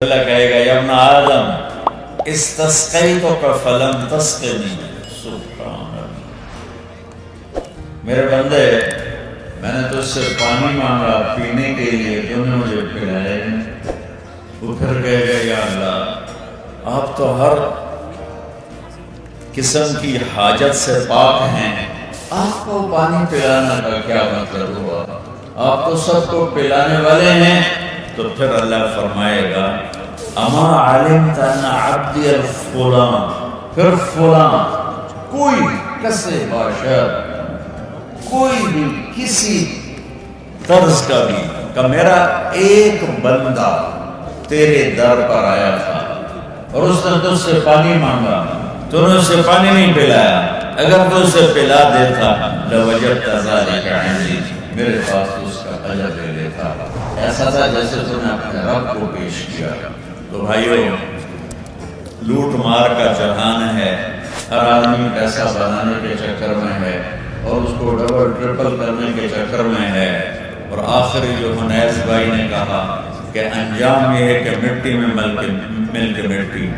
اللہ کہے گا یا ابن آدم استسقیتک فلم تسقنی، سبحان اللہ، میرے بندے میں نے تجھ سے پانی مانگا پینے کے لیے، تم نے مجھے پلایا نہیں۔ وہ پھر کہے گا یا اللہ آپ تو ہر قسم کی حاجت سے پاک ہیں، آپ کو پانی پلانا کا کیا مطلب ہوا؟ آپ تو سب کو پلانے والے ہیں۔ تو پھر اللہ فرمائے گا اما علمت ان عبدی الفلان، پھر فلان کوئی کسے باشر، کوئی بھی کسی طرز کا بھی کہ میرا ایک بندہ تیرے در پر آیا تھا اور اس نے تجھ سے پانی مانگا، تو نے اسے پانی نہیں پلایا، اگر تو اسے پلا دیتا لوجدت ذلک عندی، میرے پاس اس کا اجر لے لیتا، ایسا تھا جیسے تو نے اپنے رب کو پیش کیا۔ تو بھائیو لوٹ مار کا جہان ہے، ہر آدمی پیسہ بنانے کے چکر میں ہے اور اس کو ڈبل ٹرپل کرنے کے چکر میں ہے، اور آخری جو حنیس بھائی نے کہا کہ انجام یہ ہے کہ مٹی میں مل کے مٹی